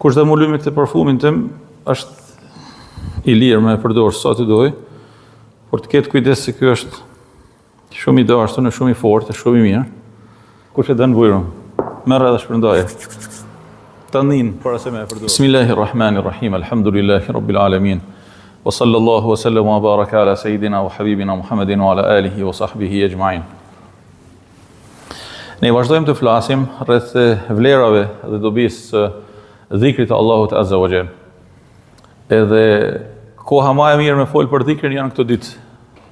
Kush dhe mulumi këtë parfumin tim, është i lirë me përdorë sa të doj, por të ketë kujdes se ky është shumë i dashur, në shumë i fortë, shumë i mirë. Kush e dën bujrum, merr edhe shpërndaje. Tanin para se me përdorë. Bismillahirrahmanirrahim. Alhamdulillahi rabbil alamin. Wa sallallahu wa sallam wa baraka ala sayidina wa habibina Muhammedin wa ala alihi wa sahbihi ajma'in. Ne vazhdojmë të flasim rreth vlerave dhe dobisë dhikrit të Allahut Azza wa Jall. Edhe koha më e mirë me fol për dhikrin janë këto ditë.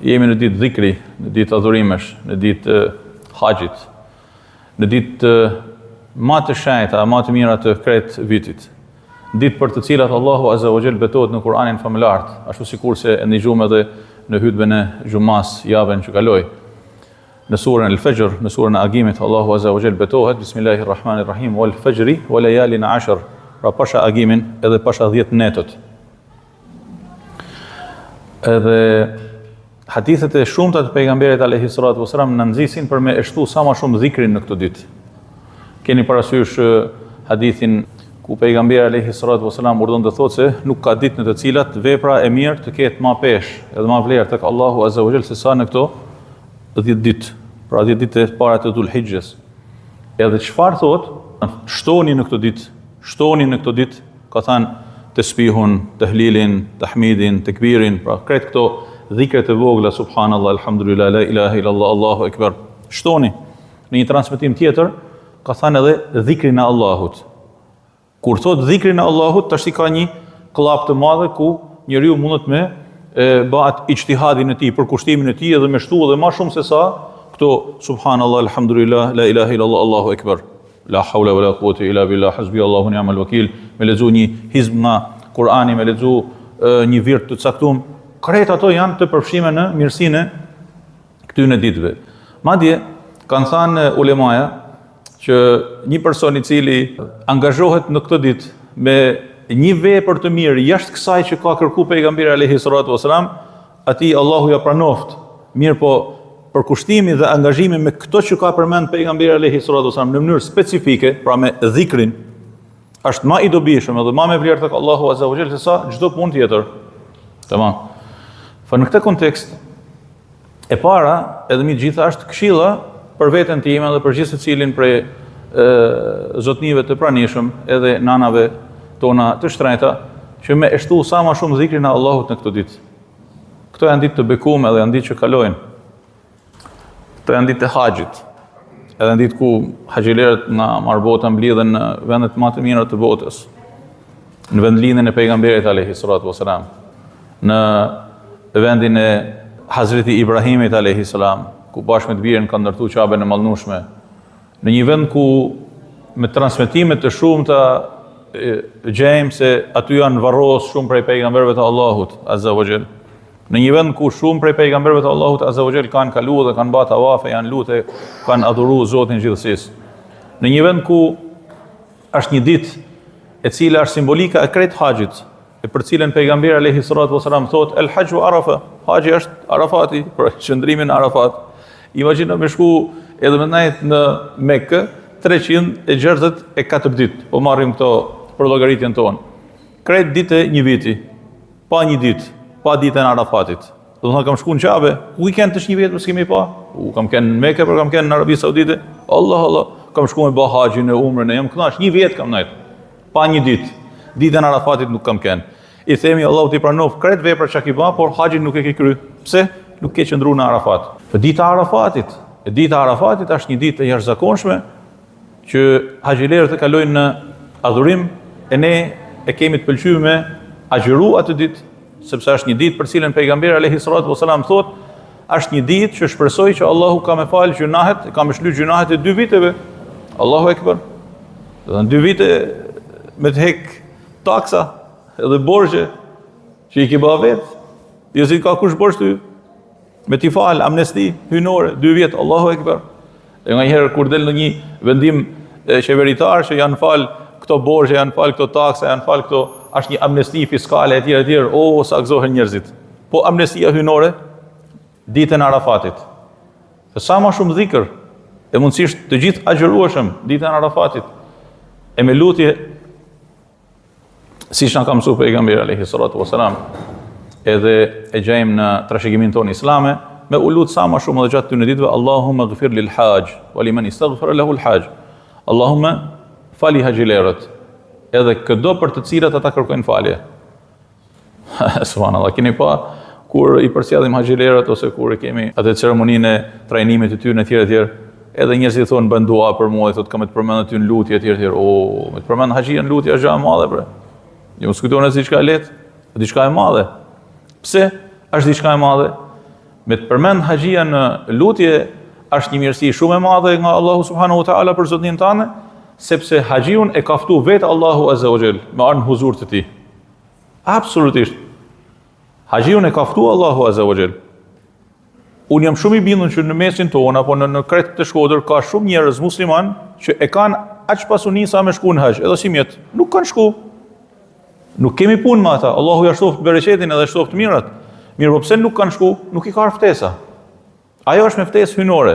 Jemi në ditë dhikri, në ditë adhurimesh, në ditë haxhit, në ditë më të shenjta, më të mira të krejt vitit. Ditë për të cilat Allahu Azza wa Jall betohet në Kur'anin famulart, ashtu sikurse e ndëgjuam edhe në hutbën e xumas javën që kaloi. Në surën Al-Fajr, në surën e Agimit, Allahu Azza wa Jall betohet Bismillahirrahmanirrahim wal fajri wa layalin 'ashr. Pra pasha agimin edhe pasha 10 netët. Edhe hadithet e shumta të pejgamberit alayhi salatu wasalam na nxisin për me shtu sa më shumë dhikrin në këtë ditë. Keni parasysh hadithin ku pejgamberi alayhi salatu wasalam urdhon të thotë se nuk ka ditë në të cilat vepra e mirë të ketë më peshë edhe më vlerë tek Allahu Azza wa Jall se sa në këto 10 ditë. Pra 10 ditë e para të Dhul-Hijjes. Edhe çfarë thotë? Shtoni në këtë ditë. Shtoni në këtë ditë, ka thënë tasbihun, tahlilin, tahmidin, tekbirin, pra krejt këto dhikret e vogla, subhanallah, alhamdulillah, la ilaha illallah, Allahu akbar. Shtoni. Në një transmetim tjetër, ka thënë edhe dhikrin e Allahut. Kur thot dhikrin e Allahut, tash i ka një kollap të madh ku njeriu mundet me bëhet ijtihadin e tij, për kushtimin e tij edhe me shtu edhe më shumë se sa këto subhanallah, alhamdulillah, la ilaha illallah, Allahu akbar. La hawla wala quwwata illa billah, hasbi Allahu ni'mal wakil. Me lexu një hizb nga Kur'ani, me lexu një virt të caktuar, krejt ato janë të përfshime në mirësinë këtyre ditëve. Madje kanë thënë ulemaja që një person i cili angazhohet në këtë ditë me një vepër të mirë jashtë kësaj që ka kërku pejgamberi alayhi salatu wasalam, atij Allahu ja pranoft. Mirë po, për kushtimi dhe angazhimin me këto që ka përmend pejgamberi alayhi salatu wasalam në mënyrë specifike, pra me dhikrin, është më i dobishëm edhe më me vlerë tek Allahu Azza wa Jall se sa çdo punë tjetër. Tamam. Në këtë kontekst e para, edhe mi gjithashtu këshilla për veten time dhe për gjithë secilin prej zotnive të pranishëm, edhe nanave tona të shtrenjta, që me shtu sa më shumë dhikrin e Allahut në këtë ditë. Këto janë ditë të bekuara edhe janë ditë që kalojnë. Këto janë ditë të haxhit. Edhe në ditë ku haxhilerët nga marbota mblidhen në vendet më të mira të botës. Në vendlinjen e pejgamberit alayhi salatu wasalam. Në vendin e Hazreti Ibrahimit alayhi salam, ku bashkë me të birën kanë ndërtuar Ka'ben e mallnueshme. Në një vend ku me transmetime të shumta gjejmë se aty janë varros shumë prej pejgamberëve të Allahut Azza wa Jall. Në një vend ku shumë prej pejgamberëve të Allahut Azza wa Jall kanë kaluar dhe kanë bërë tawafe, janë lutë, kanë adhuruar Zotin gjithësisë. Në një vend ku është një ditë e cila është simbolika e krejt haxhit, e për cilën pejgamberi alayhi salatu wasalam thotë el hajju arafa, haxhi është Arafati, për qëndrimin në Arafat. Imagjino me shku edhe me nejt në Mekë 364 ditë, po marrim këto për llogaritjen tonë. Krejt ditë një viti, pa një ditë, pa ditën e Arafatit. Do të thonë kam shku në Kabe, weekend të një vit mos kemi pa. Kam qenë në Mekë, por kam qenë në Arabi Saudite. Allah, kam shku me bë haxhin e umrën, jam kënaq, një vit kam nejt. Pa një ditë. Ditën e Arafatit nuk kam qenë. I themi Allahu t'i pranof krejt veprat që ki bë, por haxhin nuk e ke kry. Pse? Nuk ke qëndruar në Arafat. Dita e Arafatit, është një ditë e jashtëzakonshme që haxhilerët e kalojnë në adhurim, e ne e kemi të pëlqyer me agjëru atë ditë, sepse është një ditë për cilën pejgamberi alayhi salatu wasalam thotë, është një ditë që shpresoj që Allahu ka më fal gjunahet, ka më shlyj gjunahet e 2 viteve. Allahu akbar. Do të 2 vite me të hek taksa edhe borxhe që i ke bërë vetë. Jo si ka kush borxh ty. Me t'i fal amnesti hynore 2 vjet, Allahu akbar. E nganjëherë kur del në një vendim qeveritar që janë fal këto borxhe, janë fal këto taksa, janë fal këto, është një amnesti fiskale etj, o sa gëzohen njerëzit. Po amnestia hynore ditën e Arafatit. Sa më shumë dhikr, e mundësisht të gjithë agjërueshëm ditën e Arafatit. E me lutje Siç na ka mësuar pejgamberi alayhi salatu wasalam, edhe e gjejmë në trashëgimin tonë islame, me u lut sa më shumë edhe gjatë këtyre ditëve, Allahumma ighfir lil haj wa liman istaghfara lahu al haj. Allahumma fali haxhilerët, edhe këdo për të cilat ata kërkojnë falje. Subhanallahu, keni pa kur i përsjellim haxhilerët ose kur kemi atë ceremoninë e trajnimit të tyre në etj, edhe njerëzit thonë bën dua për mua, thotë kam të përmend aty në lutje etj. O, me të përmend haxhin në lutje është gjë e madhe bre. Jo mos kujtoni se diçka e lehtë, diçka e madhe. Pse është diçka e madhe? Me të përmend haxhia në lutje është një mirësi shumë e madhe nga Allahu subhanahu wa taala për zotnin tonë, sepse haxhiun e ka ftuar vetë Allahu azza wa jall me ardhmë huzur të tij. Absolutisht. Haxhiun e ka ftuar Allahu azza wa jall. Unë jam shumë i bindur që në mesin tonë apo në Kret të Shkodër ka shumë njerëz musliman që e kanë aq pasuni sa me shku në haxh, edhe si mjet, nuk kanë shku. Nuk kemi punë me ata. Allahu ja shtoft bereqetin edhe shtoft mirat. Mirë, po pse nuk kanë shku? Nuk i ka ftesa. Ajo është me ftesë hynore.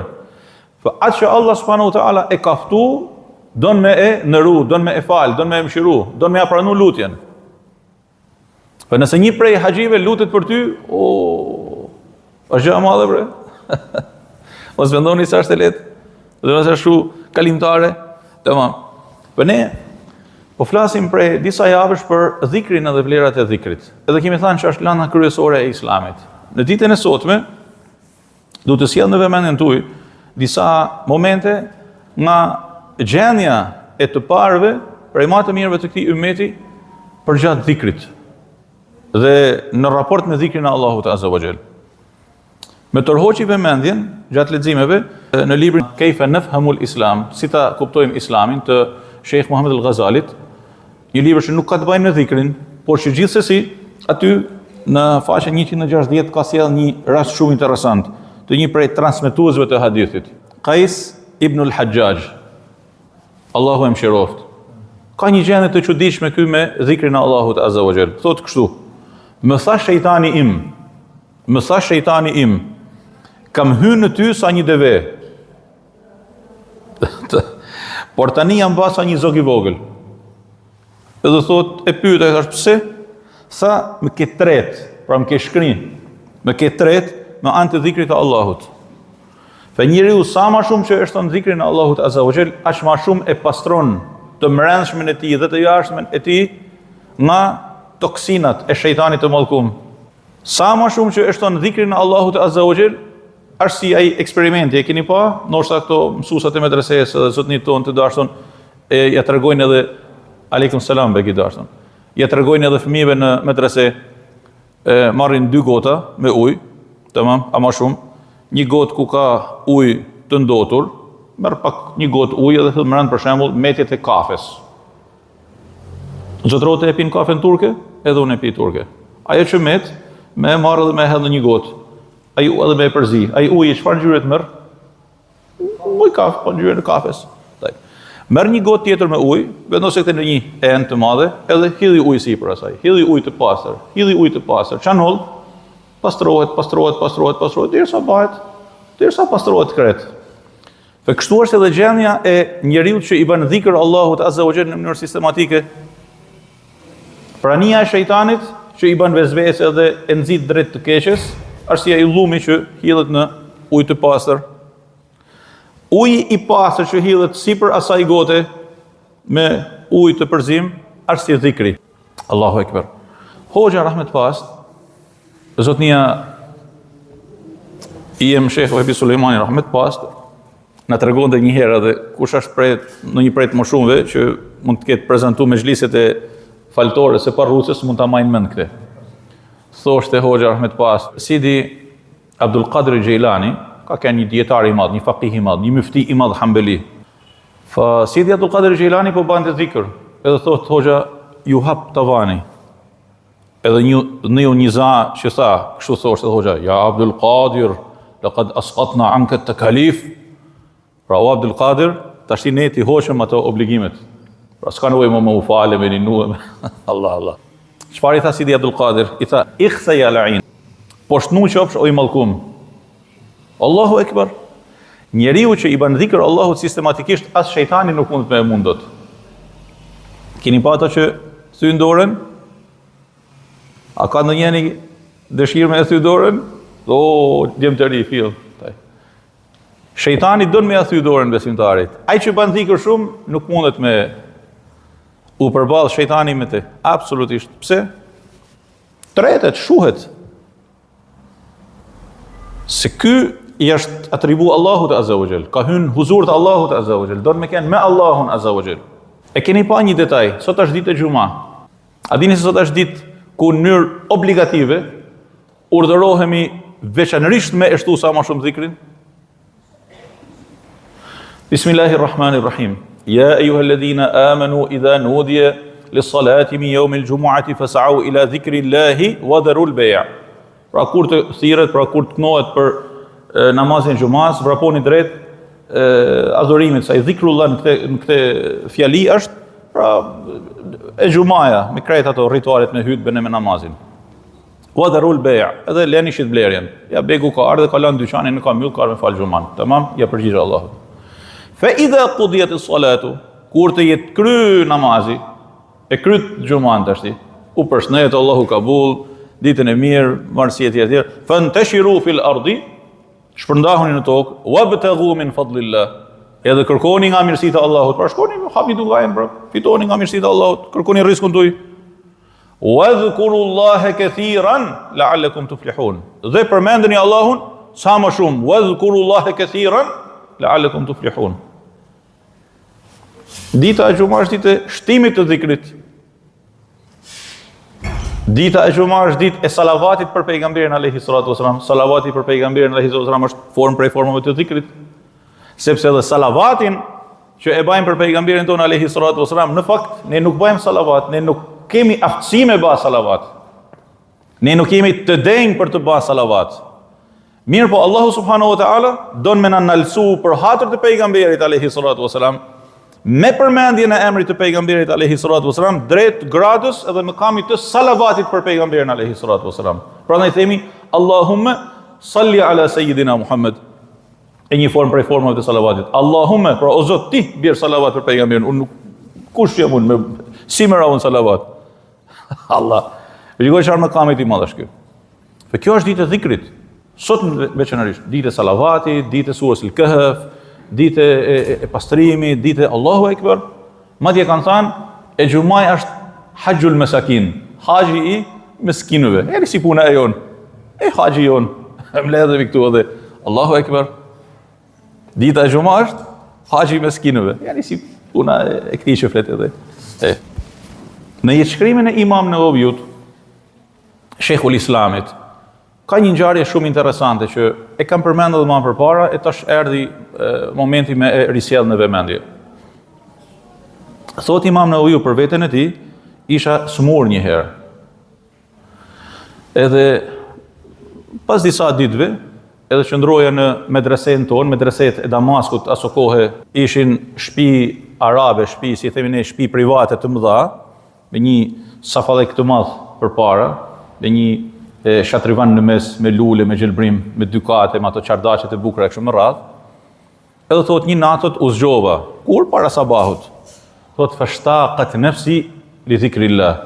Po atë që Allah subhanahu wa taala e ka ftuar, don me e ndëru, don me e fal, don me e mëshiru, don me ja pranu lutjen. Po nëse një prej haxhive lutet për ty, është gjë e madhe bre. Mos mendoni se është e lehtë. Dhe nëse është kalimtare, tamam. Po ne po flasim prej disa javësh për dhikrin edhe vlerat e dhikrit. Edhe kemi thënë që është lana kryesore e Islamit. Në ditën e sotme do të sjell në vëmendjen tuaj disa momente nga gjendja e të parëve prej më të mirëve të këtij ummeti përgjatë dhikrit dhe në raport me dhikrin e Allahut azza wa jall. Me tërhoqi vëmendjen gjatë leximeve në librin Kayfa nafhamul Islam, si ta kuptojmë Islamin të Sheikh Muhammad al-Ghazalit, një libër që nuk ka të bëjë me dhikrin, por që gjithsesi aty në faqen 160 ka sjell një rast shumë interesant të një prej transmetuesve të hadithit, Qais ibn al-Hajjaj. Allahu e mëshiroft. Ka një gjendje të çuditshme këtu me dhikrin e Allahut azza wa jall. Thotë kështu: "Më tha shejtani im, kam hyrë në ty sa një deve. Por tani jam basa një zog i vogël." Edhe thot, e pyet, e thash pse? Sa më ke tret, pra më ke shkrin, më ke tret me anë të dhikrit të Allahut. Fa njeriu sa më shumë që është në dhikrin e Allahut azza wa jall, aq më shumë e pastron të brendshmën e tij dhe të jashtmen e tij nga toksinat e shejtanit të mallkum. Sa më shumë që është në dhikrin e Allahut azza wa jall, është si ai eksperimenti, e keni pa? Ndoshta këto mësuesat e medresesë dhe zotnit tonë të dashur ja tregojnë edhe aleikum selam be dashur. Ja tregojnë edhe fëmijëve në medrese, marrin 2 gota me ujë, tamam, ama shumë, një gotë ku ka ujë të ndotur, merr pak një gotë ujë edhe thot merran për shembull metjet e kafes. Zotrote e pin kafen turke, edhe unë e pi turke. Ajo që met, me marr edhe me hedh në një gotë. Ai edhe me përzi. Ai uji çfarë ngjyre të merr? Ujë kafe, po ngjyrën e kafes. Merr një gotë tjetër me ujë, vendose këtë në një enë të madhe, edhe hidhi ujë sipër asaj. Hidhi ujë të pastër, hidhi ujë të pastër. Çanol pastrohet derisa pastrohet krejt. Fe kështu është edhe gjendja e njeriu që i bën dhikr Allahut azza wa jall në mënyrë sistematike. Prania e shejtanit që i bën vezvese dhe e nxit drejt të keqes, është si ai llumi që hidhet në ujë të pastër. Uji i pastër që hidhet sipër asaj gote me ujë të përzim, është si dhikri. Allahu Ekber. Hoxha rahmet past, zotnia jem Sheikh Wahabi Sulejmani rahmet past, na tregonte një herë edhe kush është prej në një prej të më shumëve që mund të ketë prezantuar me xhliset e faltore se pa rrucës mund ta majnë mend këtë. Thoshte Hoxha rahmet past, Sidi Abdul Qadir Jilani ka qenë një dietar i madh, një faqih i madh, një mufti i madh Hambeli. Fa Sidi Abdul Qadir Jilani po bante dhikr, edhe thotë Hoxha ju hap tavani. Edhe një za që tha, kështu thoshte Hoxha, ja Abdul Qadir, laqad asqatna anka at-takalif. Pra o Abdul Qadir, tash ne ti hoqëm ato obligimet. Pra s'ka nevojë më u falem e rinuem. Allah. Çfarë i tha Sidi Abdul Qadir? I tha ikhsa ya la'in. Po shtnu qofsh o i mallkum. Allahu Ekber. Njeriu që i bën dhikr Allahut sistematikisht, as shejtani nuk mund të më mundot. Keni pa ato që thyn dorën? A ka ndonjëri dëshirë me thy dorën? O, djem të ri, fill. Shejtani don me thy dorën besimtarit. Ai që bën dhikr shumë, nuk mundet me u përball shejtani me të. Absolutisht. Pse? Tretet, shuhet. Se ky i është atribu Allahut Azza wa Jall. Ka hyn huzur të Allahut Azza wa Jall. Don me kenë me Allahun Azza wa Jall. E keni pa një detaj, sot është ditë e xuma. A dini se sot është ditë ku në mënyrë obligative urdhërohemi veçanërisht me shtu sa më shumë dhikrin? Bismillahirrahmanirrahim. Ya ayyuhalladhina amanu idha nudiya lis-salati min yawmil jumu'ati fas'au ila dhikrillahi wa dharul bay'. Pra kur të thirret, pra kur të knohet për namazin e xumas, vraponi drejt adhurimit, sa i dhikrullah në këtë fjali është pra e xumaja, me krejt ato ritualet me hutbën e me namazin. Wa dharul bay', edhe leni shit blerjen. Ja begu ka ardhe, ka lënë dyqanin, nuk ka mbyll, ka me fal xuman. Tamam, ja përgjigj Allahu. Fa idha qudiyat as-salatu, kur të jetë kry namazi, e kryt xuman tashti, u përshëndet Allahu kabul, ditën e mirë, marrësiet e tjera, fantashiru fil ardi, shpërndahuni në tokë, wabtaghu min fadlillah, edhe kërkoni nga mirësitë e Allahut, pra shkoni habidu gajen, pra fitoni nga mirësitë e Allahut, kërkoni rrezikun tuaj. Wadhkurullaha kathiran la'allakum tuflihun. Dhe përmendeni Allahun sa më shumë, wadhkurullaha kathiran la'allakum tuflihun. Dita e xumë është ditë e shtimit të dhikrit. Dita e xumë është ditë e salavatit për pejgamberin alayhi salatu wasalam. Salavati për pejgamberin alayhi salatu wasalam është formë prej formave të dhikrit. Sepse edhe salavatin që e bajmë për pejgamberin ton alayhi salatu wasalam, në fakt ne nuk bëjmë salavat, ne nuk kemi aftësi me bë salavat. Ne nuk kemi të denjë për të bërë salavat. Mirë po Allahu subhanahu wa ta'ala don me na nalsu për hatër të pejgamberit alayhi salatu wasalam, me përmendjen e emrit të pejgamberit alayhi salatu wasalam drejt gradës edhe mëkamit të salavatit për pejgamberin alayhi salatu wasalam. Prandaj themi Allahumma salli ala sayyidina Muhammad. E një formë prej formave të salavatit. Allahumma, pra o Zot ti bjer salavat për pejgamberin. Unë kush jam unë si më raun salavat. Allah. Shikoj çfarë mëkamit i madh është ky. Dhe kjo është ditë e dhikrit. Sot veçanërisht ditë e salavatit, ditë e surës al-Kahf, ditë e pastrimit, ditë Allahu Ekber. Madje kanë thënë e xumaj është hajjul masakin, haxhi i meskinëve. Eri si puna e jon. E haxhi jon. Mbledhemi këtu edhe Allahu Ekber. Dita e xumaj është haxhi i meskinëve. Eri si puna e këtij që flet edhe. Në jetëshkrimin e Imam Nevaviut, Sheikhul Islamit, ka një ngjarje shumë interesante që e kam përmendur edhe më përpara, e tash erdhi momenti me e risjell në vëmendje. Thot Imam Nevaviu për veten e tij, isha smur një herë. Edhe pas disa ditëve, edhe qëndroja në medresen tonë, medreset e Damaskut, aso kohë ishin shtëpi arabe, shtëpi, si themi ne, shtëpi private të mëdha, me një safallek të madh përpara, me një shatrivan në mes, me lule, me gjelbrim, me dy kate, me ato çardaqet e bukura kështu me radhë. Edhe thot një natë u zgjova, kur para sabahut. Thot fashtaqat nafsi li dhikrillah.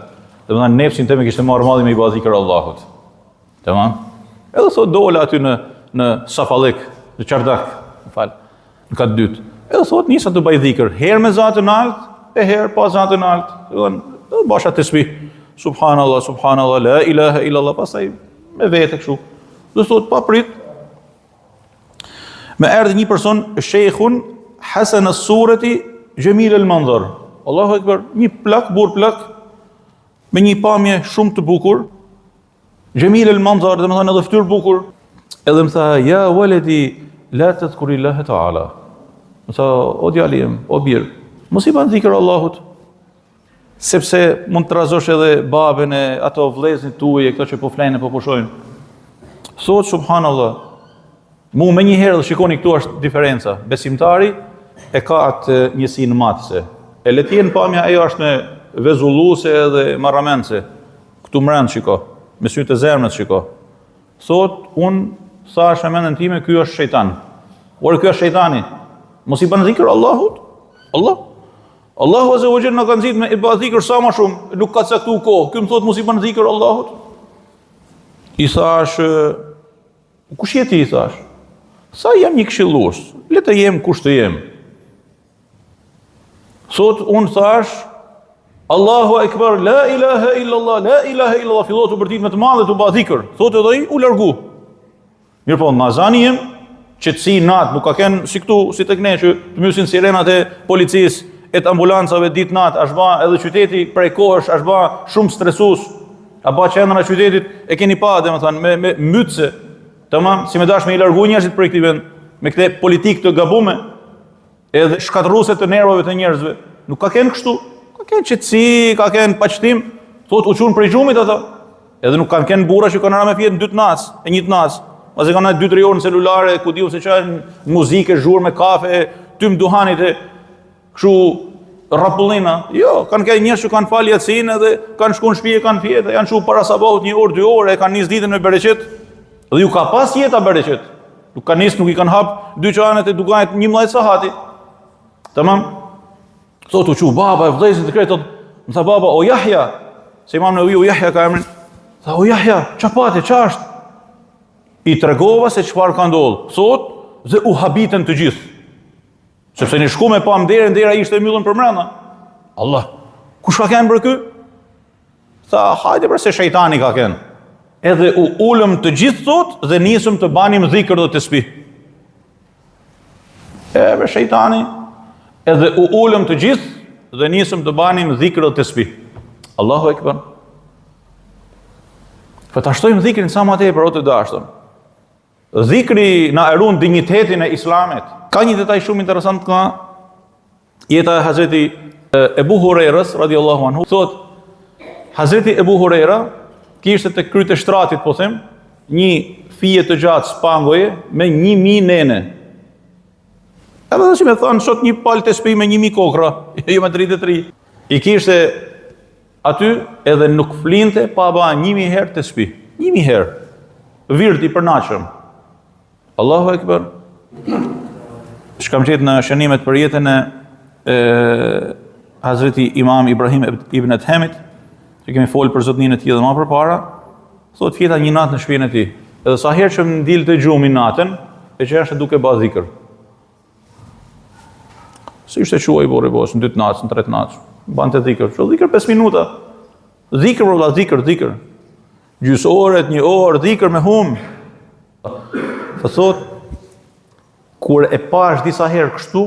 Domethënë nefsin teme kishte marrë malli me i bë zikr Allahut. Tamam? Edhe thot dola aty në safallek, në çardak, në katë dytë. Edhe thot nisa të bëj dhikr, herë me zatën lart, e herë pa zatën lart. Domethënë basha tesbih. Subhanallah, subhanallah, la ilaha illallah, pastaj me vete kështu. Dhe thot pa prit. Me erdhi një person, Sheikhun Hasan as-Surati Jamil al-Manzar. Allahu Akbar, një plak, burr plak, me një pamje shumë të bukur. Jamil al-Manzar, dhe më thënë edhe fytyrë bukur. Edhe më tha, ja waladi, la tadhkurillaha ta'ala. Më tha, o djalim, o birë, mos i bën dhikr Allahut. Sepse mund të razosh edhe babën e ato vëllezërit tuaj, këto që po flenë po pushojnë. Thot subhanallah. Mu me një herë dhe shikoni këtu është diferenca. Besimtari e ka atë njësinë matëse. E letjen pamja ajo është me vezulluese dhe marramense. Këtu mrend shiko, me sytë e zemrës shiko. Thot, unë thash në mendjen time, ky është shejtan. Por ky është shejtani. Mos i bën dhikr Allahut? Allah. Allahu azza wa jalla na ka nxitur me ibadet dhikr sa më shumë, nuk ka caktuar kohë. Ky më thot mos i bën dhikr Allahut. I thash, kush je ti, i thash? Sa jam një këshillues, le të jem kush të jem. Thot, unë thash, Allahu Akbar, la ilaha illallah, la ilaha illallah, fillot të bërtit me të madhe të ba dhikr. Thot edhe i, u largu. Mirë po, nazani jem, qëtësi natë, nuk ka kenë si këtu, si të këne, që të mysin sirenat e policis, e të ambulancave dit natë, ashtë ba edhe qyteti prej kohësh, ashtë ba shumë stresus, a ba qendra qytetit, e keni pa, dhe më thanë, me mytëse, tamam, si me dash me i largu njerëzit për këti vend, me këte politikë të gabume, edhe shkatërruse të nervave të njerëzve. Nuk ka kenë kështu, ka kenë qëtësi, ka kenë paqëtim, thot u qunë prej gjumit ata, edhe nuk kanë kenë bura që kanë ra me fjetë në 2 natës, e 1 natës, ose kanë 2-3 orë në celulare, ku diu se qajnë muzike, zhurë me kafe, tym duhanit e kështu rapullina. Jo, kanë kenë njerëz që kanë falë Yasin edhe kanë shkuar në shtëpi, kanë fjetë, janë shu para sabahut 1 orë, 2 orë, e kanë nis ditën me bereqet. Dhe ju ka pas jeta bereqet. Nuk kanë nis, nuk i kanë hap dyqanet e dukanit 11 sahati. Tamam? Thotë u baba e vëllezërit të kretë, më tha baba, o Yahya, se Imam Nevaviu Yahya ka emrin. Tha, o Yahya, ç'pati, ç'asht? I tregova se çfarë ka ndodhur. Thotë, dhe u habitën të gjithë. Sepse një shku me pa më derën, dera ishte mbyllur për mbrenda. Allah, kush ka kenë për ky? Tha, hajde bre se shejtani ka kenë. Edhe u ulëm të gjithë thotë dhe nisëm të banim dhikr dhe tesbih. Bre shejtani, edhe u ulëm të gjithë dhe nisëm të banim dhikr dhe tesbih. Allahu Ekber. Fëtashtojmë dhikrin sa më tepër o të dashur. Dhikri na e ruan dinjitetin e Islamit. Ka një detaj shumë interesant ka jeta e Hazreti Ebu Hurerës radiallahu anhu. Thot, Hazreti Ebu Hurera kishte të kryte shtratit, po them, një fije të gjatë spangoje me 1000 nene. Edhe dhe si me thonë, sot një palë të spi me 1000 kokra, jo me 33. I kishte aty edhe nuk flinte pa ba 1000 herë të spi. 1000 herë. Virti për nachëm. Allahu Ekber. Shkam qetë në shënimet për jetën e Hazreti Imam Ibrahim ibn Adhamit, që kemi folë për zotnin e tij edhe më përpara, thot fjeta një natë në shtëpinë e tij. Edhe sa herë që më ndilte gjumi natën, e që është duke ba dhikr. Si ishte quaj bori bosh, në 2 natës, në 3 natës, bante dhikr. Që dhikr 5 minuta. Dhikr valla, dhikr. Gjysë orët, 1 orë, dhikr me hum. Thot, kur e pash disa herë kështu,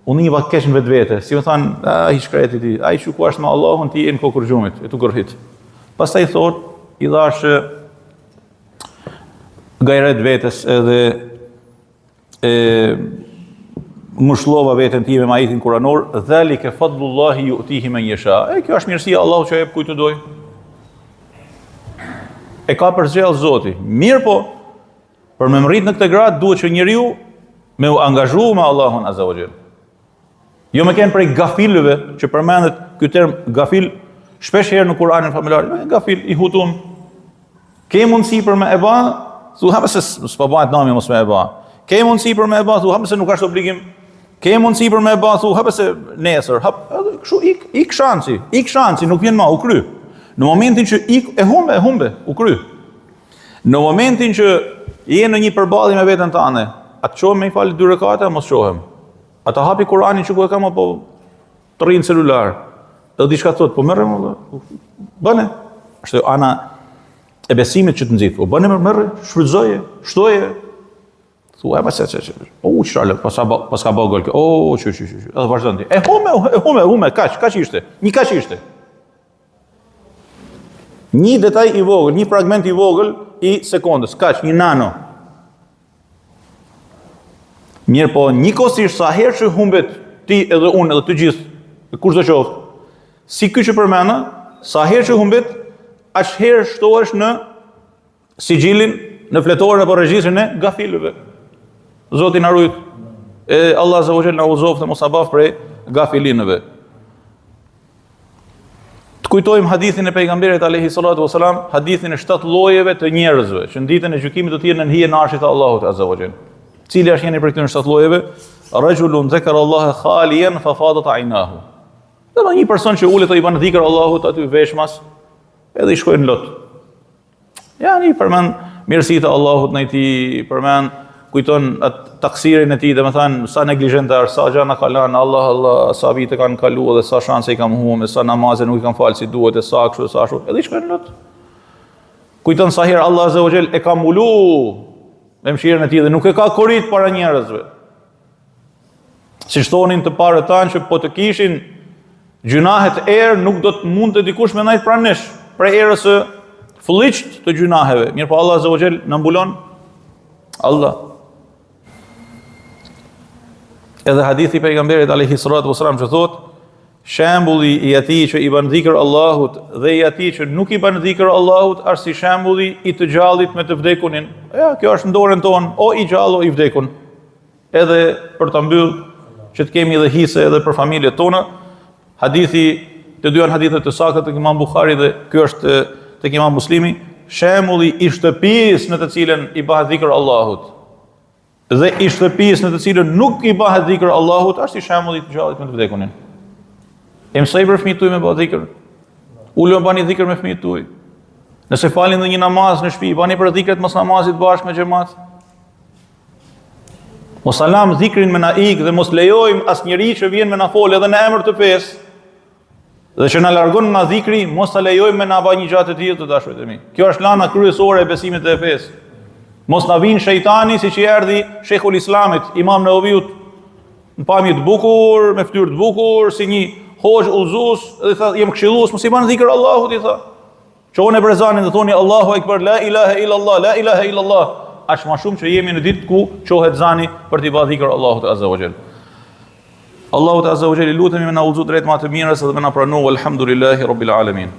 unë një keq në vetvete. Si më thanë, ai shkreti ti, ai që ku është me Allahun, ti je në kokër gjumit, e tu gërhit. Pastaj thot, i dhash gajret vetes edhe ngushllova veten time me ajetin kuranor, dhalika fadlullahi yu'tihi man yasha. Kjo është mirësia e Allahut që jep kujt të doj. E ka përzgjell Zoti. Mirë po, për me mrit në këtë grad, duhet që njeriu me u angazhu me Allahun Azza wa Jall. Jo me kenë prej gafilëve, që përmendet ky term gafil shpesh herë në Kur'anin familjar. Gafil i hutun. Ke mundësi për me e ba, thu hapë se s'pa bëhet nami mos me e ba. Ke mundësi për me e ba, thu hapë se nuk është obligim. Ke mundësi për me e ba, thu hapë se nesër, kështu ik shansi, nuk vjen ma, u kry. Në momentin që e humbe, u kry. Në momentin që je në një përballje me veten tënde, atë çohem me i falë 2 rekate, mos çohem. Ata hapi Kur'anin që ku e kam apo të rrinë celular. Dhe diçka thot, po merrem valla. Bëne. Është ana e besimit që të nxit. Po bëne merre, shfrytzoje, shtoje. Thuaj pas çe. O çfarë, pas ka bë gol. O çu. Edhe vazhdon ti. E hume, kaç ishte? Një kaç ishte. Një detaj i vogël, një fragment i vogël i sekondës, kaç, një nano. Mirë po, njëkohësisht sa herë që humbet ti edhe unë edhe të gjithë, kush do qoftë, si ky që përmenda, sa herë që humbet, aq herë shtohesh në sigjilin, në fletorin apo regjistrin e gafilëve. Zoti na ruaj. Allah Azza wa Jalla na udhëzoft mos abaf prej gafilinëve. Kujtojmë hadithin e pejgamberit alayhi salatu wasalam, hadithin e 7 llojeve të njerëzve, që në ditën e gjykimit do të jenë në hijen e arshit të Allahut Azza wa Jall. Cili është njëri prej këtyre 7 llojeve? Rajulun zakara Allah khaliyan fa fadat aynahu. Dhe një person që ulet të i banë dhikër Allahut aty veshmas, edhe i shkojnë lot. Ja, një përmend mirësitë e Allahut në ti, përmend kujton atë taksirin e tij, domethënë sa neglizhentar, sa gjëna ka lënë, Allah, sa vite kanë kaluar dhe sa shanse i kanë humbur, sa namaze nuk i kanë falë si duhet, e sa kështu, sa ashtu. Edhe i shkojnë lot. Kujton sa herë Allah azza wa jall e ka mbulu me mëshirën e tij dhe nuk e ka korrit para njerëzve. Siç thonin të parët tanë që po të kishin gjunahet erë, nuk do të mund të dikush me ndajt pranë nesh, prej erës së fëlliqt të gjunaheve. Mirë po Allah azza wa jall na mbulon. Allah. Edhe hadithi pejgamberit alayhi salatu wasalam që thot, shembulli i atij që i bën dhikr Allahut dhe i atij që nuk i bën dhikr Allahut është si shembulli i të gjallit me të vdekunin. Ja, kjo është në dorën tonë, o i gjallë o i vdekun. Edhe për ta mbyll që të kemi edhe hise edhe për familjet tona. Hadithi, të dy janë hadithe të sakta tek Imam Buhari dhe ky është tek Imam Muslimi, shembulli i shtëpisë në të cilën i bëhet dhikr Allahut dhe i shtëpisë në të cilën nuk i bëhet dhikr Allahut është si shembulli i të gjallit me të vdekunin. E mësoj për fëmijët tuaj me bëhet dhikr. Ulo bani dhikr me fëmijët tuaj. Nëse falin në një namaz në shtëpi, bani për dhikret mos namazit bashkë me xhamat. Mos salam dhikrin me na ik dhe mos lejojmë asnjëri që vjen me na fol edhe në emër të fesë. Dhe që na largon nga dhikri, mos ta lejojmë me na bëj një gjatë të tillë të dashurit e mi. Kjo është lana kryesore e besimit të fesë. Mos na vinë shejtani siç i erdhi Sheikhul Islamit, Imam Nevaviut, në pamje të bukur, me fytyrë të bukur, si një hoxh udhëzues, dhe tha, "Jem këshillues, mos i bani dhikr Allahut", i tha. Çonë brezanin dhe thoni Allahu Akbar, la ilaha illallah, la ilaha illallah. Aq më shumë që jemi në ditë ku çohet zani për t'i bërë dhikr Allahut azza wa jall. Allahu azza wa jall lutemi me na udhëzu drejt më të mirës dhe me na pranoj, alhamdulillahi rabbil alamin.